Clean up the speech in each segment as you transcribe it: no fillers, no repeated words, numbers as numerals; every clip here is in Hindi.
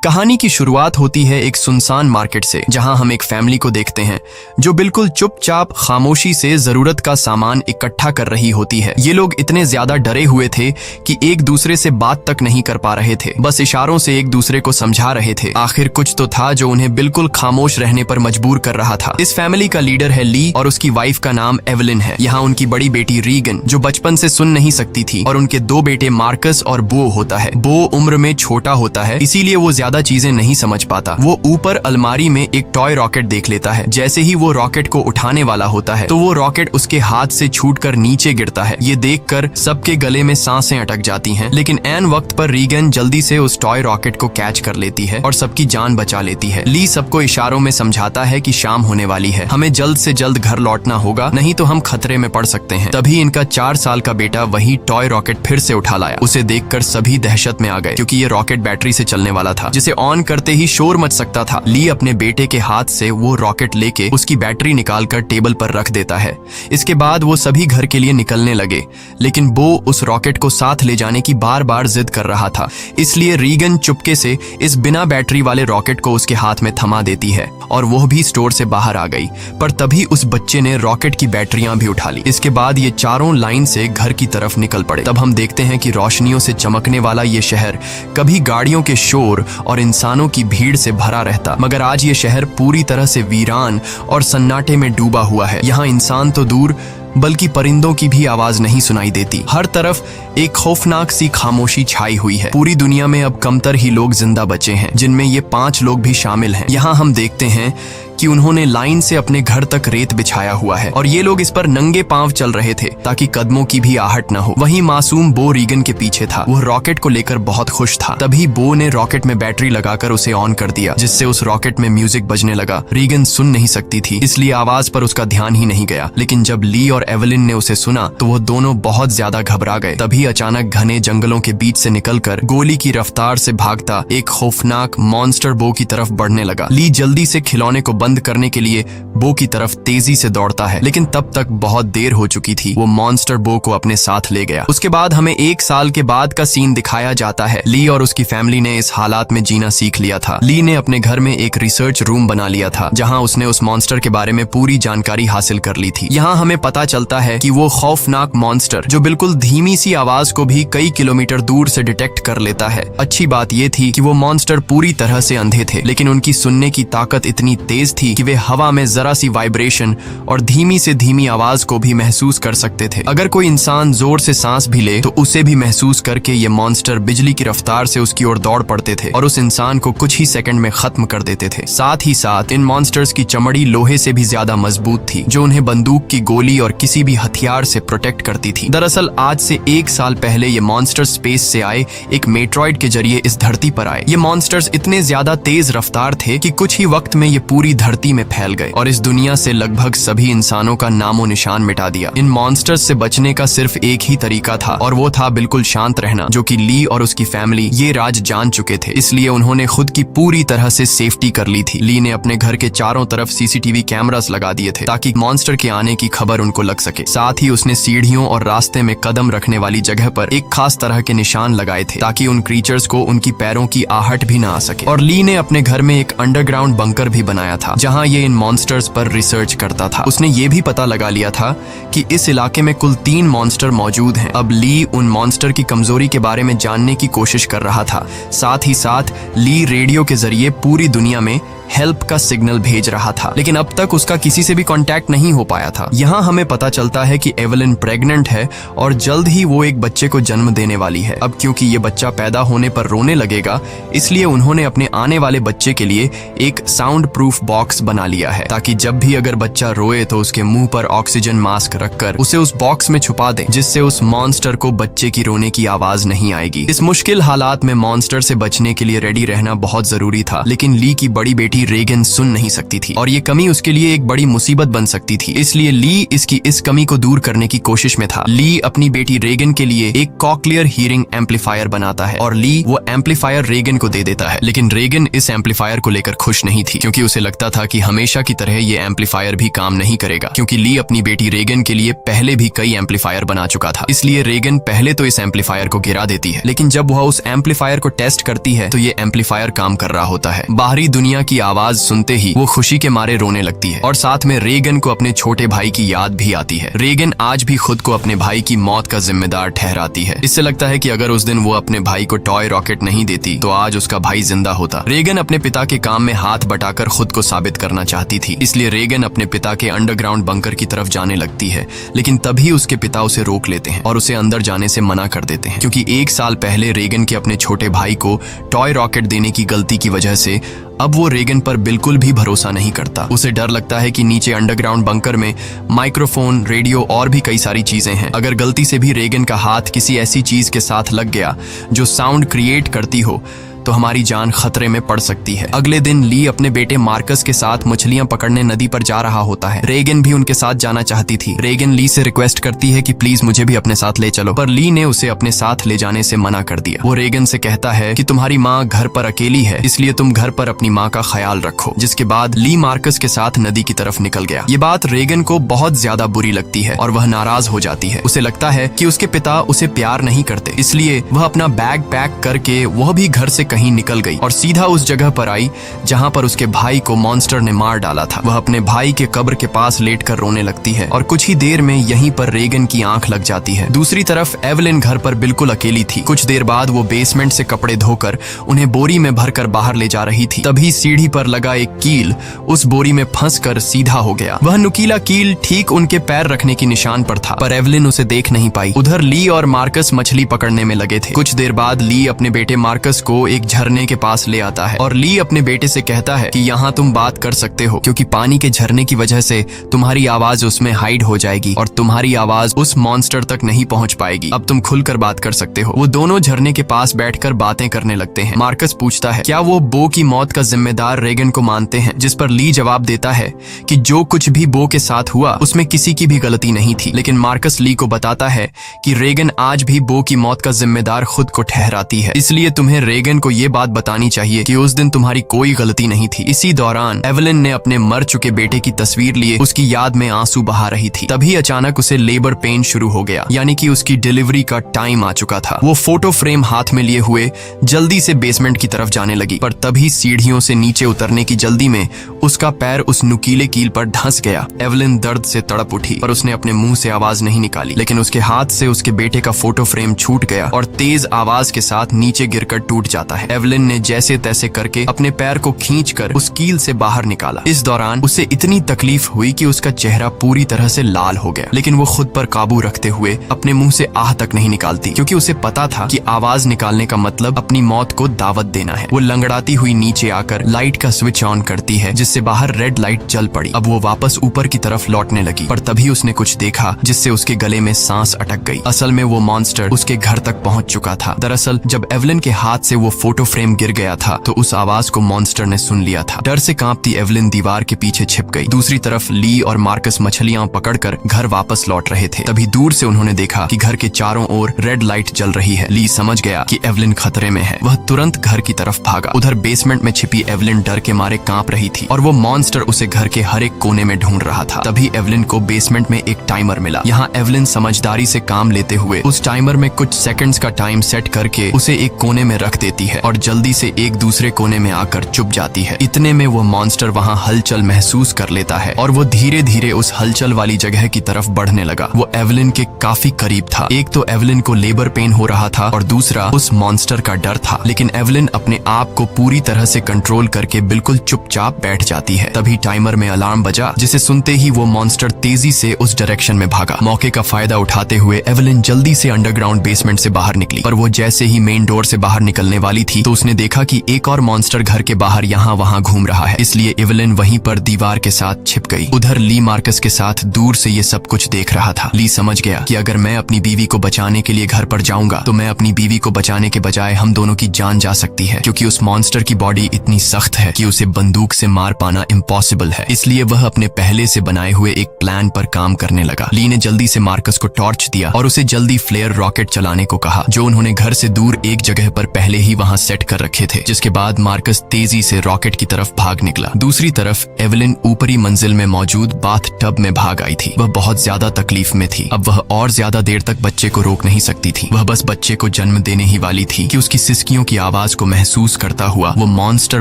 कहानी की शुरुआत होती है एक सुनसान मार्केट से, जहां हम एक फैमिली को देखते हैं जो बिल्कुल चुपचाप खामोशी से जरूरत का सामान इकट्ठा कर रही होती है। ये लोग इतने ज्यादा डरे हुए थे कि एक दूसरे से बात तक नहीं कर पा रहे थे, बस इशारों से एक दूसरे को समझा रहे थे। आखिर कुछ तो था जो उन्हें बिल्कुल खामोश रहने पर मजबूर कर रहा था। इस फैमिली का लीडर है ली और उसकी वाइफ का नाम एवलिन है। यहाँ उनकी बड़ी बेटी रीगन जो बचपन से सुन नहीं सकती थी, और उनके दो बेटे मार्कस और बो होता है। बो उम्र में छोटा होता है, इसीलिए वो ज्यादा चीजें नहीं समझ पाता। वो ऊपर अलमारी में एक टॉय रॉकेट देख लेता है। जैसे ही वो रॉकेट को उठाने वाला होता है तो वो रॉकेट उसके हाथ से छूटकर नीचे गिरता है। ये देखकर सबके गले में सांसें अटक जाती हैं, लेकिन ऐन वक्त पर रीगन जल्दी से उस टॉय रॉकेट को कैच कर लेती है और सबकी जान बचा लेती है। ली सबको इशारों में समझाता है कि शाम होने वाली है, हमें जल्द से जल्द घर लौटना होगा, नहीं तो हम खतरे में पड़ सकते हैं। तभी इनका 4 साल का बेटा वही टॉय रॉकेट फिर से उठा लाया। उसे देखकर सभी दहशत में आ गए, क्योंकि ये रॉकेट बैटरी से चलने वाला था, जिसे ऑन करते ही शोर मच सकता था। ली अपने बेटे के हाथ से वो रॉकेट लेके उसकी बैटरी निकालकर टेबल पर रख देता है। इसके बाद वो सभी घर के लिए निकलने लगे, लेकिन बो उस रॉकेट को साथ ले जाने की बार बार जिद कर रहा था। इसलिए रीगन चुपके से इस बिना बैटरी वाले रॉकेट को उसके हाथ में थमा देती है और वो भी स्टोर से बाहर आ गई। पर तभी उस बच्चे ने रॉकेट की बैटरियां भी उठा ली। इसके बाद ये चारों लाइन से घर की तरफ निकल पड़े। तब हम देखते हैं कि रोशनियों से चमकने वाला ये शहर कभी गाड़ियों के शोर और इंसानों की भीड़ से भरा रहता, मगर आज ये शहर पूरी तरह से वीरान और सन्नाटे में डूबा हुआ है। यहाँ इंसान तो दूर बल्कि परिंदों की भी आवाज नहीं सुनाई देती। हर तरफ एक खौफनाक सी खामोशी छाई हुई है। पूरी दुनिया में अब कमतर ही लोग जिंदा बचे हैं, जिनमें ये 5 लोग भी शामिल हैं। यहाँ हम देखते हैं कि उन्होंने लाइन से अपने घर तक रेत बिछाया हुआ है और ये लोग इस पर नंगे पांव चल रहे थे ताकि कदमों की भी आहट न हो। वहीं मासूम बो रीगन के पीछे था। वो रॉकेट को लेकर बहुत खुश था। तभी बो ने रॉकेट में बैटरी लगाकर उसे ऑन कर दिया, जिससे उस रॉकेट में म्यूजिक बजने लगा। रीगन सुन नहीं सकती थी, इसलिए आवाज पर उसका ध्यान ही नहीं गया, लेकिन जब ली और एवलिन ने उसे सुना तो वो दोनों बहुत ज्यादा घबरा गए। तभी अचानक घने जंगलों के बीच से निकलकर गोली की रफ्तार से भागता एक खौफनाक मॉन्स्टर बो की तरफ बढ़ने लगा। ली जल्दी से खिलौने को बंद करने के लिए बो की तरफ तेजी से दौड़ता है, लेकिन तब तक बहुत देर हो चुकी थी। वो मॉन्स्टर बो को अपने साथ ले गया। उसके बाद हमें 1 साल के बाद का सीन दिखाया जाता है। ली और उसकी फैमिली ने इस हालात में जीना सीख लिया था। ली ने अपने घर में एक रिसर्च रूम बना लिया था, जहां उसने उस मॉन्स्टर के बारे में पूरी जानकारी हासिल कर ली थी। यहाँ हमें पता चलता है कि वो खौफनाक मॉन्स्टर जो बिल्कुल धीमी सी आवाज को भी कई किलोमीटर दूर से डिटेक्ट कर लेता है। अच्छी बात ये थी कि वो मॉन्स्टर पूरी तरह से अंधे थे, लेकिन उनकी सुनने की ताकत इतनी तेज थी कि वे हवा में जरा सी वाइब्रेशन और धीमी से धीमी आवाज को भी महसूस कर सकते थे। अगर कोई इंसान जोर से सांस भी ले तो उसे भी महसूस करके ये मॉन्स्टर बिजली की रफ्तार से उसकी ओर दौड़ पड़ते थे और उस इंसान को कुछ ही सेकंड में खत्म कर देते थे। साथ ही साथ इन मॉन्स्टर्स की चमड़ी लोहे से भी ज्यादा मजबूत थी, जो उन्हें बंदूक की गोली और किसी भी हथियार से प्रोटेक्ट करती थी। दरअसल आज से 1 साल पहले ये मॉन्स्टर स्पेस से आए एक मेट्रॉइड के जरिए इस धरती पर आए। ये मॉन्स्टर्स इतने ज्यादा तेज रफ्तार थे कि कुछ ही वक्त में ये पूरी धरती में फैल गए और इस दुनिया से लगभग सभी इंसानों का नामो निशान मिटा दिया। इन मॉन्स्टर्स से बचने का सिर्फ एक ही तरीका था, और वो था बिल्कुल शांत रहना, जो कि ली और उसकी फैमिली ये राज जान चुके थे। इसलिए उन्होंने खुद की पूरी तरह से सेफ्टी कर ली थी। ली ने अपने घर के चारों तरफ सीसीटीवी कैमरास लगा दिए थे ताकि मॉन्स्टर के आने की खबर उनको लग सके। साथ ही उसने सीढ़ियों और रास्ते में कदम रखने वाली जगह पर एक खास तरह के निशान लगाए थे ताकि उन क्रीचर्स को उनकी पैरों की आहट भी ना आ सके। और ली ने अपने घर में एक अंडरग्राउंड बंकर भी बनाया था, जहां ये इन मॉन्स्टर्स पर रिसर्च करता था। उसने ये भी पता लगा लिया था कि इस इलाके में कुल 3 मॉन्स्टर मौजूद हैं। अब ली उन मॉन्स्टर की कमजोरी के बारे में जानने की कोशिश कर रहा था। साथ ही साथ ली रेडियो के जरिए पूरी दुनिया में हेल्प का सिग्नल भेज रहा था, लेकिन अब तक उसका किसी से भी कांटेक्ट नहीं हो पाया था। यहाँ हमें पता चलता है कि एवलिन प्रेग्नेंट है और जल्द ही वो एक बच्चे को जन्म देने वाली है। अब क्योंकि ये बच्चा पैदा होने पर रोने लगेगा, इसलिए उन्होंने अपने आने वाले बच्चे के लिए एक साउंड प्रूफ बॉक्स बना लिया है, ताकि जब भी अगर बच्चा रोए तो उसके मुंह पर ऑक्सीजन मास्क रखकर उसे उस बॉक्स में छुपा दें, जिससे उस मॉन्स्टर को बच्चे की रोने की आवाज नहीं आएगी। इस मुश्किल हालात में मॉन्स्टर से बचने के लिए रेडी रहना बहुत जरूरी था, लेकिन ली की बड़ी बेटी बेटी रेगन सुन नहीं सकती थी और ये कमी उसके लिए एक बड़ी मुसीबत बन सकती थी। इसलिए ली इसकी इस कमी को दूर करने की कोशिश में था। ली अपनी बेटी रेगन के लिए एक कॉक्लियर हीरिंग एम्पलीफायर बनाता है और ली वो एम्पलीफायर रेगन को दे देता है। लेकिन रेगन इस एम्पलीफायर को लेकर खुश नहीं थी, क्योंकि उसे लगता था कि हमेशा की तरह ये एम्पलीफायर भी काम नहीं करेगा, क्योंकि ली अपनी बेटी रेगन के लिए पहले भी कई एम्पलीफायर बना चुका था। इसलिए रेगन पहले तो इस एम्पलीफायर को गिरा देती है, लेकिन जब वह उस एम्पलीफायर को टेस्ट करती है तो ये एम्पलीफायर काम कर रहा होता है। बाहरी दुनिया की आवाज सुनते ही वो खुशी के मारे रोने लगती है और साथ में रेगन को अपने छोटे भाई की याद भी आती है। रेगन आज भी खुद को अपने भाई की मौत का जिम्मेदार ठहराती है। इससे लगता है कि अगर उस दिन वो अपने भाई को टॉय रॉकेट नहीं देती तो आज उसका भाई जिंदा होता। रेगन अपने पिता के काम में हाथ बटाकर खुद को साबित करना चाहती थी, इसलिए रेगन अपने पिता के अंडरग्राउंड बंकर की तरफ जाने लगती है। लेकिन तभी उसके पिता उसे रोक लेते हैं और उसे अंदर जाने से मना कर देते हैं, क्योंकि 1 साल पहले रेगन के अपने छोटे भाई को टॉय रॉकेट देने की गलती की वजह से अब वो रेगन पर बिल्कुल भी भरोसा नहीं करता। उसे डर लगता है कि नीचे अंडरग्राउंड बंकर में माइक्रोफोन, रेडियो और भी कई सारी चीजें हैं। अगर गलती से भी रेगन का हाथ किसी ऐसी चीज के साथ लग गया जो साउंड क्रिएट करती हो तो हमारी जान खतरे में पड़ सकती है। अगले दिन ली अपने बेटे मार्कस के साथ मछलियां पकड़ने नदी पर जा रहा होता है। रेगन भी उनके साथ जाना चाहती थी। रेगन ली से रिक्वेस्ट करती है कि प्लीज मुझे भी अपने साथ ले चलो, पर ली ने उसे अपने साथ ले जाने से मना कर दिया। वो रेगन से कहता है कि तुम्हारी माँ घर पर अकेली है, इसलिए तुम घर पर अपनी माँ का ख्याल रखो। जिसके बाद ली मार्कस के साथ नदी की तरफ निकल गया। ये बात रेगन को बहुत ज्यादा बुरी लगती है और वह नाराज हो जाती है। उसे लगता है कि उसके पिता उसे प्यार नहीं करते, इसलिए वह अपना बैग पैक करके वह भी घर से कहीं निकल गई और सीधा उस जगह पर आई जहां पर उसके भाई को मॉन्स्टर ने मार डाला था। वह अपने भाई के कब्र के पास लेटकर रोने लगती है और कुछ ही देर में यहीं पर रेगन की आंख लग जाती है। दूसरी तरफ एवलिन घर पर बिल्कुल अकेली थी। कुछ देर बाद वो बेसमेंट से कपड़े धोकर उन्हें बोरी में भरकर बाहर ले जा रही थी। तभी सीढ़ी पर लगा एक कील उस बोरी में फंसकर सीधा हो गया। वह नुकीला कील ठीक उनके पैर रखने की निशान पर था, पर एवलिन उसे देख नहीं पाई। उधर ली और मार्कस मछली पकड़ने में लगे थे। कुछ देर बाद ली अपने बेटे मार्कस को एक झरने के पास ले आता है और ली अपने बेटे से कहता है कि यहाँ तुम बात कर सकते हो, क्योंकि पानी के झरने की वजह से तुम्हारी आवाज उसमें हाइड हो जाएगी और तुम्हारी आवाज उस मॉन्स्टर तक नहीं पहुंच पाएगी। अब तुम खुलकर बात कर सकते हो। वो दोनों झरने के पास बैठकर बातें करने लगते हैं। मार्कस पूछता है क्या वो बो की मौत का जिम्मेदार रेगन को मानते हैं, जिस पर ली जवाब देता है कि जो कुछ भी बो के साथ हुआ उसमें किसी की भी गलती नहीं थी। लेकिन मार्कस ली को बताता है कि रेगन आज भी बो की मौत का जिम्मेदार खुद को ठहराती है, इसलिए तुम्हें रेगन को ये बात बतानी चाहिए कि उस दिन तुम्हारी कोई गलती नहीं थी। इसी दौरान एवलिन ने अपने मर चुके बेटे की तस्वीर लिए उसकी याद में आंसू बहा रही थी। तभी अचानक उसे लेबर पेन शुरू हो गया, यानी कि उसकी डिलीवरी का टाइम आ चुका था। वो फोटो फ्रेम हाथ में लिए हुए जल्दी से बेसमेंट की तरफ जाने लगी, पर तभी सीढ़ियों से नीचे उतरने की जल्दी में उसका पैर उस नुकीले कील पर धंस गया। एवलिन दर्द से तड़प उठी, पर उसने अपने मुंह से आवाज नहीं निकाली। लेकिन उसके हाथ से उसके बेटे का फोटो फ्रेम छूट गया और तेज आवाज के साथ नीचे गिरकर टूट जाता है। एवलिन ने जैसे तैसे करके अपने पैर को खींचकर उस कील से बाहर निकाला। इस दौरान उसे इतनी तकलीफ हुई कि उसका चेहरा पूरी तरह से लाल हो गया, लेकिन वो खुद पर काबू रखते हुए अपने मुंह से आह तक नहीं निकालती, क्योंकि उसे पता था कि आवाज निकालने का मतलब अपनी मौत को दावत देना है। वो लंगड़ाती हुई नीचे आकर लाइट का स्विच ऑन करती है, जिससे बाहर रेड लाइट जल पड़ी। अब वो वापस ऊपर की तरफ लौटने लगी, पर तभी उसने कुछ देखा जिससे उसके गले में सांस अटक गई। असल में वो मॉन्स्टर उसके घर तक पहुंच चुका था। दरअसल जब एवलिन के हाथ से वो फोटो फ्रेम गिर गया था तो उस आवाज को मॉन्स्टर ने सुन लिया था। डर से कांपती एवलिन दीवार के पीछे छिप गई। दूसरी तरफ ली और मार्कस मछलियां पकड़कर घर वापस लौट रहे थे। तभी दूर से उन्होंने देखा कि घर के चारों ओर रेड लाइट जल रही है। ली समझ गया कि एवलिन खतरे में है। वह तुरंत घर की तरफ भागा। उधर बेसमेंट में छिपी एवलिन डर के मारे कांप रही थी और वो मॉन्स्टर उसे घर के हर एक कोने में ढूंढ रहा था। तभी एवलिन को बेसमेंट में एक टाइमर मिला। यहाँ एवलिन समझदारी से काम लेते हुए उस टाइमर में कुछ सेकंड्स का टाइम सेट करके उसे एक कोने में रख देती है और जल्दी से एक दूसरे कोने में आकर चुप जाती है। इतने में वो मॉन्स्टर वहाँ हलचल महसूस कर लेता है और वो धीरे धीरे उस हलचल वाली जगह की तरफ बढ़ने लगा। वो एवलिन के काफी करीब था। एक तो एवलिन को लेबर पेन हो रहा था और दूसरा उस मॉन्स्टर का डर था, लेकिन एवलिन अपने आप को पूरी तरह से कंट्रोल करके बिल्कुल चुपचाप बैठ जाती है। तभी टाइमर में अलार्म बजा, जिसे सुनते ही वो मॉन्स्टर तेजी से उस डायरेक्शन में भागा। मौके का फायदा उठाते हुए एवलिन जल्दी से अंडरग्राउंड बेसमेंट से बाहर निकली, पर वो जैसे ही मेन डोर से बाहर निकलने वाली थी तो उसने देखा कि एक और मॉन्स्टर घर के बाहर यहाँ वहाँ घूम रहा है। इसलिए एवलिन वहीं पर दीवार के साथ छिप गई। उधर ली मार्कस के साथ दूर से ये सब कुछ देख रहा था। ली समझ गया कि अगर मैं अपनी बीवी को बचाने के लिए घर पर जाऊंगा तो मैं अपनी बीवी को बचाने के बजाय हम दोनों की जान जा सकती है, क्योंकि उस मॉन्स्टर की बॉडी इतनी सख्त है कि उसे बंदूक से मार पाना इम्पॉसिबल है। इसलिए वह अपने पहले से बनाए हुए एक प्लान पर काम करने लगा। ली ने जल्दी से मार्कस को टॉर्च दिया और उसे जल्दी फ्लेयर रॉकेट चलाने को कहा, जो उन्होंने घर से दूर एक जगह पर पहले ही वहां सेट कर रखे थे। जिसके बाद मार्कस तेजी से रॉकेट की तरफ भाग निकला। दूसरी तरफ एवलिन ऊपरी मंजिल में मौजूद बाथ टब में भाग आई थी। वह बहुत ज्यादा तकलीफ में थी। अब वह और ज्यादा देर तक बच्चे को रोक नहीं सकती थी। वह बस बच्चे को जन्म देने ही वाली थी कि उसकी सिसकियों की आवाज को महसूस करता हुआ वो मॉन्स्टर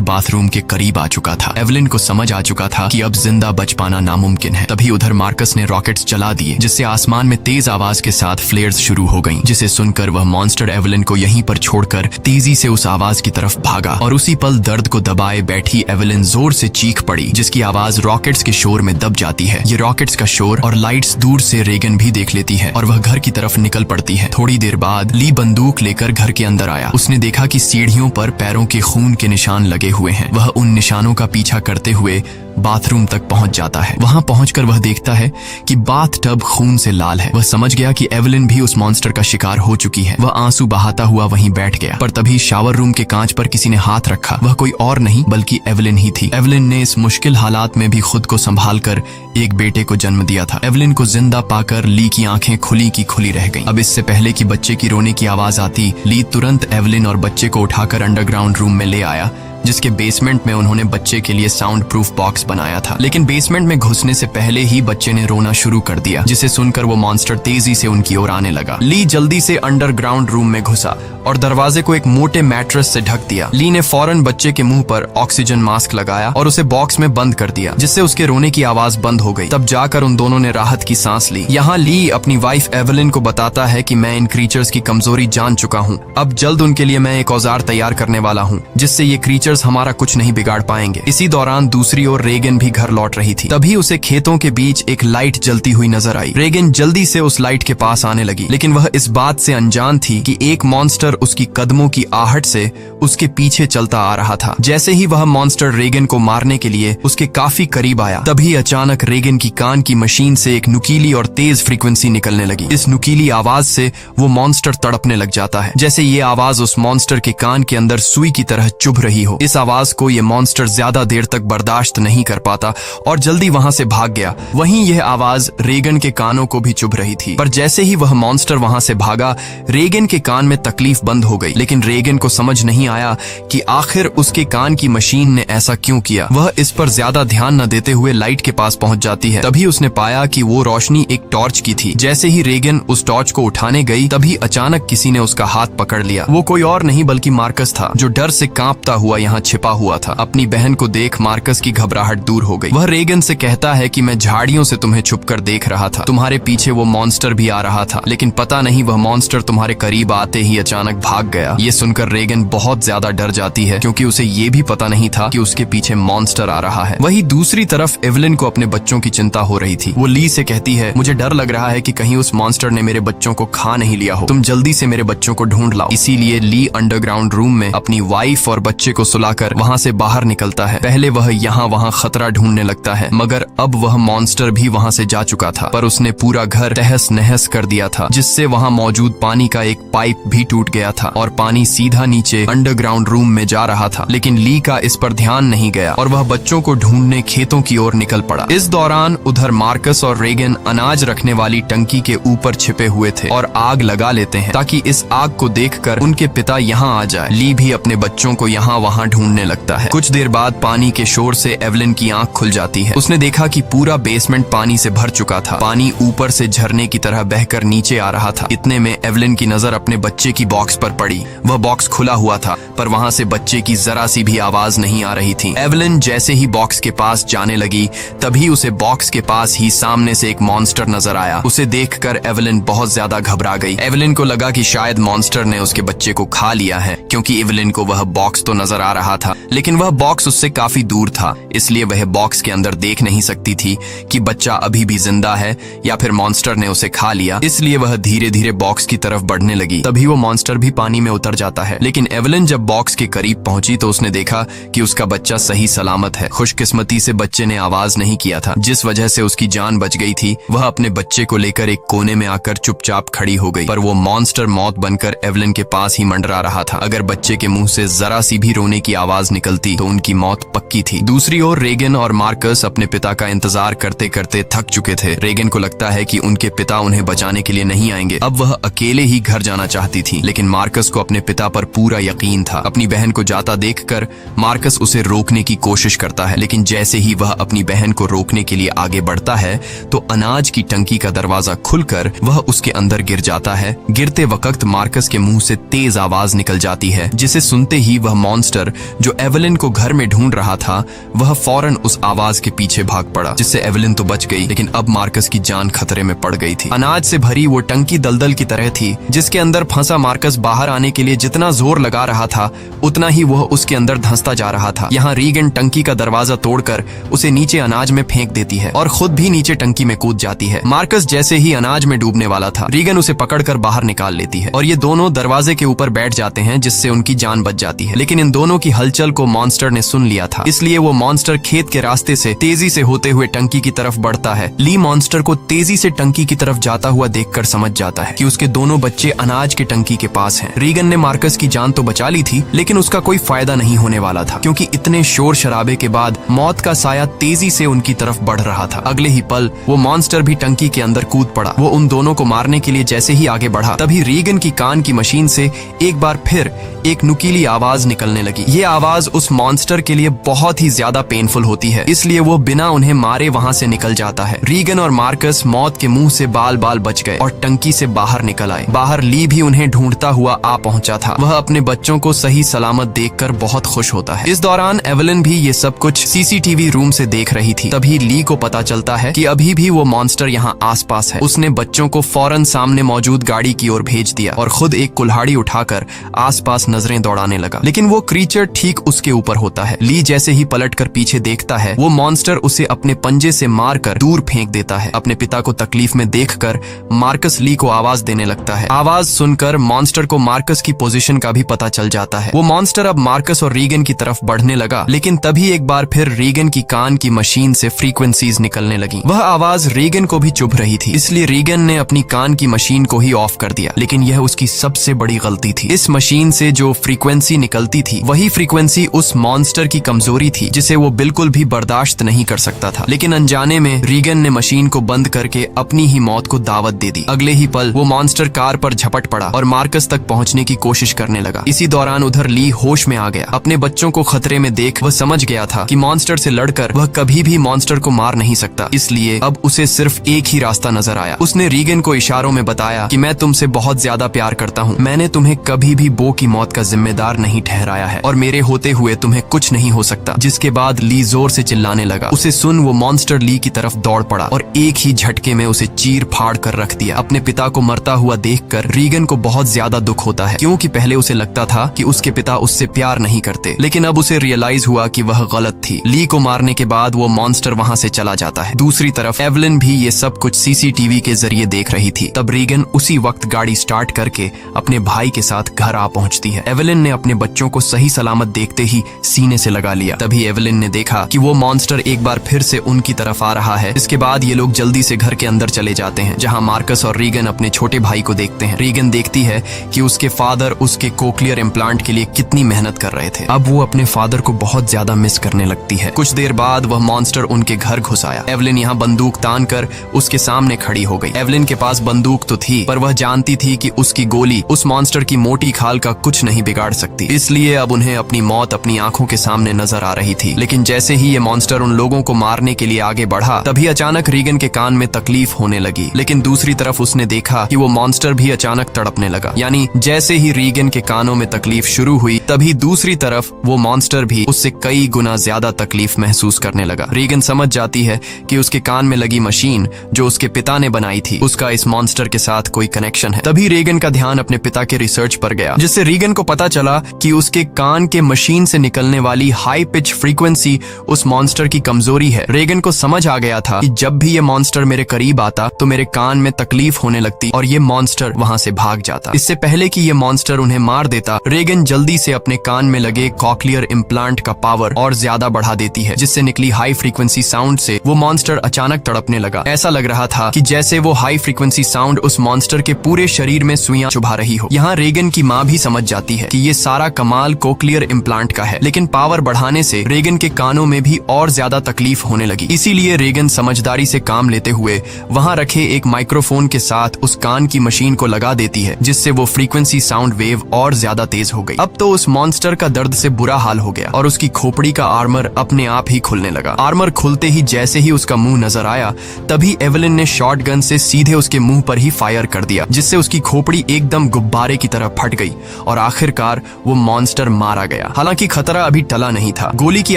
बाथरूम के करीब आ चुका था। एवलिन को समझ आ चुका था कि अब जिंदा बच पाना नामुमकिन है। तभी उधर मार्कस ने रॉकेट्स चला दिए, जिससे आसमान में तेज आवाज के साथ फ्लेयर्स शुरू हो गईं, जिसे सुनकर वह मॉन्स्टर एवलिन को यहीं पर छोड़कर तेजी से उस आवाज की तरफ भागा। और उसी पल दर्द को दबाए बैठी एवलिन जोर से चीख पड़ी, जिसकी आवाज रॉकेट्स के शोर में दब जाती है। ये रॉकेट्स का शोर और लाइट्स दूर से रेगन भी देख लेती है और वह घर की तरफ निकल पड़ती है। थोड़ी देर बाद ली बंदूक लेकर घर के अंदर आया। उसने देखा कि सीढ़ियों पर पैरों के खून के निशान लगे हुए हैं। वह उन निशानों का पीछा करते हुए बाथरूम तक पहुंच जाता है। वहां पहुंचकर वह देखता है कि बाथ टब खून से लाल है। वह समझ गया कि एवलिन भी उस मॉन्स्टर का शिकार हो चुकी है। वह आंसू बहाता हुआ वहीं बैठ गया, पर तभी शावर रूम के कांच पर किसी ने हाथ रखा। वह कोई और नहीं बल्कि एवलिन ही थी। एवलिन ने इस मुश्किल हालात में भी खुद को संभाल कर एक बेटे को जन्म दिया था। एवलिन को जिंदा पाकर ली की आंखें खुली की खुली रह गईं। अब इससे पहले कि बच्चे की रोने की आवाज आती, ली तुरंत एवलिन और बच्चे को उठाकर अंडरग्राउंड रूम में ले आया, जिसके बेसमेंट में उन्होंने बच्चे के लिए साउंड प्रूफ बॉक्स बनाया था। लेकिन बेसमेंट में घुसने से पहले ही बच्चे ने रोना शुरू कर दिया, जिसे सुनकर वो मॉन्स्टर तेजी से उनकी ओर आने लगा। ली जल्दी से अंडरग्राउंड रूम में घुसा और दरवाजे को एक मोटे मैट्रेस से ढक दिया। ली ने फौरन बच्चे के मुंह पर ऑक्सीजन मास्क लगाया और उसे बॉक्स में बंद कर दिया, जिससे उसके रोने की आवाज बंद हो गई। तब जाकर उन दोनों ने राहत की सांस ली। यहाँ ली अपनी वाइफ एवलिन को बताता है कि मैं इन क्रीचर्स की कमजोरी जान चुका हूँ। अब जल्द उनके लिए मैं एक औजार तैयार करने वाला हूँ, जिससे ये क्रीचर्स हमारा कुछ नहीं बिगाड़ पाएंगे। इसी दौरान दूसरी ओर रेगन भी घर लौट रही थी। तभी उसे खेतों के बीच एक लाइट जलती हुई नजर आई। रेगन जल्दी से उस लाइट के पास आने लगी, लेकिन वह इस बात से अनजान थी कि एक मॉन्स्टर उसकी कदमों की आहट से उसके पीछे चलता आ रहा था। जैसे ही वह मॉन्स्टर रेगन को मारने के लिए उसके काफी करीब आया, तभी अचानक रेगन की कान की मशीन से एक नुकीली और तेज फ्रीक्वेंसी निकलने लगी। इस नुकीली आवाज से वो मॉन्स्टर तड़पने लग जाता है, जैसे ये आवाज उस मॉन्स्टर के कान के अंदर सुई की तरह चुभ रही हो। इस आवाज को ये मॉन्स्टर ज्यादा देर तक बर्दाश्त नहीं कर पाता और जल्दी वहां से भाग गया। वहीं यह आवाज रेगन के कानों को भी चुभ रही थी, पर जैसे ही वह मॉन्स्टर वहां से भागा, रेगन के कान में तकलीफ बंद हो गई। लेकिन रेगन को समझ नहीं आया कि आखिर उसके कान की मशीन ने ऐसा क्यों किया। वह इस पर ज्यादा ध्यान न देते हुए लाइट के पास पहुंच जाती है। तभी उसने पाया कि वो रोशनी एक टॉर्च की थी। जैसे ही रेगन उस टॉर्च को उठाने गई, तभी अचानक किसी ने उसका हाथ पकड़ लिया। वो कोई और नहीं बल्कि मार्कस था, जो डर से कांपता हुआ यहाँ छिपा हुआ था। अपनी बहन को देख मार्कस की घबराहट दूर हो गई। वह रेगन से कहता है कि मैं झाड़ियों से तुम्हें छुपकर देख रहा था। तुम्हारे पीछे वो मॉन्स्टर भी आ रहा था, लेकिन पता नहीं वह मॉन्स्टर तुम्हारे करीब आते ही अचानक भाग गया। ये सुनकर रेगन बहुत ज्यादा डर जाती है, क्योंकि उसे ये भी पता नहीं था कि उसके पीछे मॉन्स्टर आ रहा है। वही दूसरी तरफ एवलिन को अपने बच्चों की चिंता हो रही थी। वो ली से कहती है, मुझे डर लग रहा है कि कहीं उस मॉन्स्टर ने मेरे बच्चों को खा नहीं लिया हो। तुम जल्दी से मेरे बच्चों को ढूंढ लाओ। इसीलिए ली अंडरग्राउंड रूम में अपनी वाइफ और बच्चे को सुलाकर वहाँ से बाहर निकलता है। पहले वह यहाँ वहाँ खतरा ढूंढने लगता है, मगर अब वह मॉन्स्टर भी वहाँ से जा चुका था। पर उसने पूरा घर तहस नहस कर दिया था, जिससे वहाँ मौजूद पानी का एक पाइप भी टूट गया था और पानी सीधा नीचे अंडरग्राउंड रूम में जा रहा था। लेकिन ली का इस पर ध्यान नहीं गया और वह बच्चों को ढूंढने खेतों की ओर निकल पड़ा। इस दौरान उधर मार्कस और रेगन अनाज रखने वाली टंकी के ऊपर छिपे हुए थे और आग लगा लेते हैं, ताकि इस आग को देखकर उनके पिता यहाँ आ जाए। ली भी अपने बच्चों को यहाँ वहाँ ढूंढने लगता है। कुछ देर बाद पानी के शोर से एवलिन की आंख खुल जाती है। उसने देखा कि पूरा बेसमेंट पानी से भर चुका था। पानी ऊपर से झरने की तरह बहकर नीचे आ रहा था। इतने में एवलिन की नजर अपने बच्चे की बॉक्स पर पड़ी। वह बॉक्स खुला हुआ था, पर वहाँ से बच्चे की जरा सी भी आवाज नहीं आ रही थी। एवलिन जैसे ही बॉक्स के पास जाने लगी, तभी उसे बॉक्स के पास ही सामने से एक मॉन्स्टर नजर आया। उसे देखकर एवलिन बहुत ज्यादा घबरा गई। एवलिन को लगा कि शायद मॉन्स्टर ने उसके बच्चे को खा लिया है, क्योंकि एवलिन को वह बॉक्स तो नजर आ रहा था, लेकिन वह बॉक्स उससे काफी दूर था, इसलिए वह बॉक्स के अंदर देख नहीं सकती थी कि बच्चा अभी भी जिंदा है या फिर मॉन्स्टर ने उसे खा लिया। इसलिए वह धीरे धीरे बॉक्स की तरफ बढ़ने लगी। तभी वो मॉन्स्टर भी पानी में उतर जाता है। लेकिन एवलिन जब बॉक्स के करीब पहुंची तो उसने देखा कि उसका बच्चा सही सलामत है। खुशकिस्मती से बच्चे ने आवाज नहीं किया था, जिस वजह से उसकी जान बच गई थी। वह अपने बच्चे को लेकर एक कोने में आकर चुपचाप खड़ी हो गई, पर वो मॉन्स्टर मौत बनकर एवलिन के पास ही मंडरा रहा था। अगर बच्चे के मुंह से जरा सी भी रोने की आवाज निकलती तो उनकी मौत पक्की थी। दूसरी ओर रेगन और मार्कस अपने पिता का इंतजार करते करते थक चुके थे। रेगन को लगता है कि उनके पिता उन्हें बचाने के लिए नहीं आएंगे। अब वह अकेले ही घर जाना चाहती थी, लेकिन मार्कस को अपने पिता पर पूरा यकीन था। अपनी बहन को जाता देखकर मार्कस उसे रोकने की कोशिश करता है, लेकिन जैसे ही वह अपनी बहन को रोकने के लिए आगे बढ़ता है तो अनाज की टंकी का दरवाजा खुलकर वह उसके अंदर गिर जाता है। गिरते वक्त मार्कस के मुंह से तेज आवाज निकल जाती है, जिसे सुनते ही वह मॉन्स्टर जो एवलिन को घर में ढूंढ रहा था वह फौरन उस आवाज के पीछे भाग पड़ा, जिससे एवलिन तो बच गई, लेकिन अब मार्कस की जान खतरे में पड़ गई थी। अनाज से भरी वो टंकी दलदल की तरह थी, जिसके अंदर फंसा मार्कस बाहर आने के लिए जितना जोर लगा रहा था उतना ही वह उसके अंदर धंसता जा रहा था। यहाँ रीगन टंकी का दरवाजा तोड़कर उसे नीचे अनाज में फेंक देती है और खुद भी नीचे टंकी में कूद जाती है। मार्कस जैसे ही अनाज में डूबने वाला था, रीगन उसे पकड़कर बाहर निकाल लेती है और ये दोनों दरवाजे के ऊपर बैठ जाते हैं, जिससे उनकी जान बच जाती है। लेकिन इन दोनों की हलचल को मॉन्स्टर ने सुन लिया था, इसलिए वो मॉन्स्टर खेत के रास्ते से तेजी से होते हुए टंकी की तरफ बढ़ता है। ली मॉन्स्टर को तेजी से टंकी की तरफ जाता हुआ देखकर समझ जाता है कि उसके दोनों बच्चे अनाज के टंकी के पास हैं। रीगन ने मार्कस की जान तो बचा ली थी, लेकिन उसका कोई फायदा नहीं होने वाला था, क्योंकि इतने शोर शराबे के बाद मौत का साया तेजी से उनकी तरफ बढ़ रहा था। अगले ही पल वो मॉन्स्टर भी टंकी के अंदर कूद पड़ा। वो उन दोनों को मारने के लिए जैसे ही आगे बढ़ा, तभी रीगन की कान की मशीन से एक बार फिर एक नुकीली आवाज निकलने लगी। ये आवाज उस मॉन्स्टर के लिए बहुत ही ज्यादा पेनफुल होती है, इसलिए वो बिना उन्हें मारे वहां से निकल जाता है। रीगन और मार्कस मौत के मुंह से बाल बाल बच गए और टंकी से बाहर निकल आए। बाहर ली भी उन्हें ढूंढता हुआ आ पहुंचा था। वह अपने बच्चों को सही सलामत देखकर बहुत खुश होता है। इस दौरान एवलिन भी ये सब कुछ सीसीटीवी रूम से देख रही थी। तभी ली को पता चलता है कि अभी भी वो मॉन्स्टर यहाँ आसपास है। उसने बच्चों को फौरन सामने मौजूद गाड़ी की ओर भेज दिया और खुद एक कुल्हाड़ी उठाकर आसपास नजरें दौड़ाने लगा, लेकिन वो क्रीचर ठीक उसके ऊपर होता है। ली जैसे ही पलटकर पीछे देखता है, वो मॉन्स्टर उसे अपने पंजे से मारकर दूर फेंक देता है। अपने पिता को तकलीफ में देखकर मार्कस ली को आवाज देने लगता है। आवाज सुनकर मॉन्स्टर को मार्कस की पोजीशन का भी पता चल जाता है। वो मॉन्स्टर अब मार्कस और रीगन की तरफ बढ़ने लगा, लेकिन तभी एक बार फिर रीगन की कान की मशीन से फ्रीक्वेंसीज निकलने लगी। वह आवाज रीगन को भी चुभ रही थी, इसलिए रीगन ने अपनी कान की मशीन को ही ऑफ कर दिया, लेकिन यह उसकी सबसे बड़ी गलती थी। इस मशीन से जो फ्रीक्वेंसी निकलती थी वही फ्रीक्वेंसी उस मॉन्स्टर की कमजोरी थी, जिसे वो बिल्कुल भी बर्दाश्त नहीं कर सकता था। लेकिन अनजाने में रीगन ने मशीन को बंद करके अपनी ही मौत को दावत दे दी। अगले ही पल वो मॉन्स्टर कार पर झपट पड़ा और मार्कस तक पहुंचने की कोशिश करने लगा। इसी दौरान उधर ली होश में आ गया। अपने बच्चों को खतरे में देख वह समझ गया था कि मॉन्स्टर से लड़कर वह कभी भी मॉन्स्टर को मार नहीं सकता, इसलिए अब उसे सिर्फ एक ही रास्ता नजर आया। उसने रीगन को इशारों में बताया कि मैं तुमसे बहुत ज्यादा प्यार करता हूँ। मैंने तुम्हें कभी भी बो की मौत का जिम्मेदार नहीं ठहराया है और मेरे होते हुए तुम्हें कुछ नहीं हो सकता। जिसके बाद ली जोर से चिल्लाने लगा। उसे सुन वो मॉन्स्टर ली की तरफ दौड़ पड़ा और एक ही झटके में उसे चीर फाड़ कर रख दिया। अपने पिता को मरता हुआ देखकर रीगन को बहुत ज्यादा दुख होता है, क्योंकि पहले उसे लगता था कि उसके पिता उससे प्यार नहीं करते, लेकिन अब उसे रियलाइज हुआ कि वह गलत थी। ली को मारने के बाद वो मॉन्स्टर वहां से चला जाता है। दूसरी तरफ एवलिन भी ये सब कुछ सीसीटीवी के जरिए देख रही थी। तब रीगन उसी वक्त गाड़ी स्टार्ट करके अपने भाई के साथ घर आ पहुंचती है। एवलिन ने अपने बच्चों को सही सलामत देखते ही सीने से लगा लिया। तभी एवलिन ने देखा कि वो मॉन्स्टर एक बार फिर से उनकी तरफ आ रहा है। इसके बाद ये लोग जल्दी से घर के अंदर चले जाते हैं, जहां मार्कस और रीगन अपने छोटे भाई को देखते हैं। रीगन देखती है कि उसके फादर उसके कोक्लियर इम्प्लांट के लिए कितनी मेहनत कर रहे थे। अब वो अपने फादर को बहुत ज्यादा मिस करने लगती है। कुछ देर बाद वह मॉन्स्टर उनके घर घुस आया। एवलिन यहाँ बंदूक तान कर उसके सामने खड़ी हो गई। एवलिन के पास बंदूक तो थी, पर वह जानती थी कि उसकी गोली उस मॉन्स्टर की मोटी खाल का कुछ नहीं बिगाड़ सकती, इसलिए अब उन्हें अपनी मौत अपनी आंखों के सामने नजर आ रही थी। लेकिन जैसे ही ये मॉन्स्टर उन लोगों को मारने के लिए आगे बढ़ा, तभी अचानक रीगन के कान में तकलीफ होने लगी। लेकिन दूसरी तरफ उसने देखा कि वो मॉन्स्टर भी अचानक तड़पने लगा। यानी जैसे ही रीगन के कानों में तकलीफ शुरू हुई, तभी दूसरी तरफ वो मॉन्स्टर भी उससे कई गुना ज्यादा तकलीफ महसूस करने लगा। रीगन समझ जाती है कि उसके कान में लगी मशीन जो उसके पिता ने बनाई थी, उसका इस मॉन्स्टर के साथ कोई कनेक्शन है। तभी रीगन का ध्यान अपने पिता के रिसर्च पर गया, जिससे रीगन को पता चला कि उसके कान रंग के मशीन से निकलने वाली हाई पिच फ्रीक्वेंसी उस मॉन्स्टर की कमजोरी है। रेगन को समझ आ गया था कि जब भी ये मॉन्स्टर मेरे करीब आता तो मेरे कान में तकलीफ होने लगती और ये मॉन्स्टर वहां से भाग जाता। इससे पहले कि ये मॉन्स्टर उन्हें मार देता, रेगन जल्दी से अपने कान में लगे कॉक्लियर इम्प्लांट का पावर और ज्यादा बढ़ा देती है, जिससे निकली हाई फ्रीक्वेंसी साउंड से वो मॉन्स्टर अचानक तड़पने लगा। ऐसा लग रहा था कि जैसे वो हाई फ्रीक्वेंसी साउंड उस मॉन्स्टर के पूरे शरीर में सुइयां चुभा रही हो। यहाँ रेगन की माँ भी समझ जाती है कि ये सारा कमाल कोक्लियर इम्प्लांट का है, लेकिन पावर बढ़ाने से रेगन के कानों में भी और ज्यादा तकलीफ होने लगी। इसीलिए रेगन समझदारी से काम लेते हुए वहाँ रखे एक माइक्रोफोन के साथ उस कान की मशीन को लगा देती है, जिससे वो फ्रीक्वेंसी साउंड वेव और ज्यादा तेज हो गई। अब तो उस मॉन्स्टर का दर्द से बुरा हाल हो गया और उसकी खोपड़ी का आर्मर अपने आप ही खुलने लगा। आर्मर खुलते ही जैसे ही उसका मुंह नजर आया, तभी एवेलिन ने शॉटगन से सीधे उसके मुंह पर ही फायर कर दिया, जिससे उसकी खोपड़ी एकदम गुब्बारे की तरह फट गई और आखिरकार वो मॉन्स्टर मारा गया। हालांकि खतरा अभी टला नहीं था। गोली की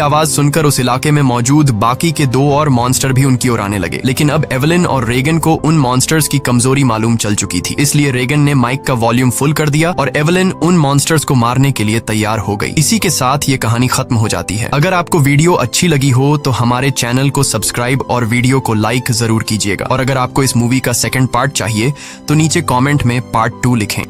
आवाज सुनकर उस इलाके में मौजूद बाकी के 2 और मॉन्स्टर भी उनकी ओर आने लगे, लेकिन अब एवेलिन और रेगन को उन मॉन्स्टर्स की कमजोरी मालूम चल चुकी थी। इसलिए रेगन ने माइक का वॉल्यूम फुल कर दिया और एवेलिन उन मॉन्स्टर्स को मारने के लिए तैयार हो गई। इसी के साथ ये कहानी खत्म हो जाती है। अगर आपको वीडियो अच्छी लगी हो तो हमारे चैनल को सब्सक्राइब और वीडियो को लाइक जरूर कीजिएगा। और अगर आपको इस मूवी का सेकंड पार्ट चाहिए तो नीचे कमेंट में पार्ट 2 लिखें।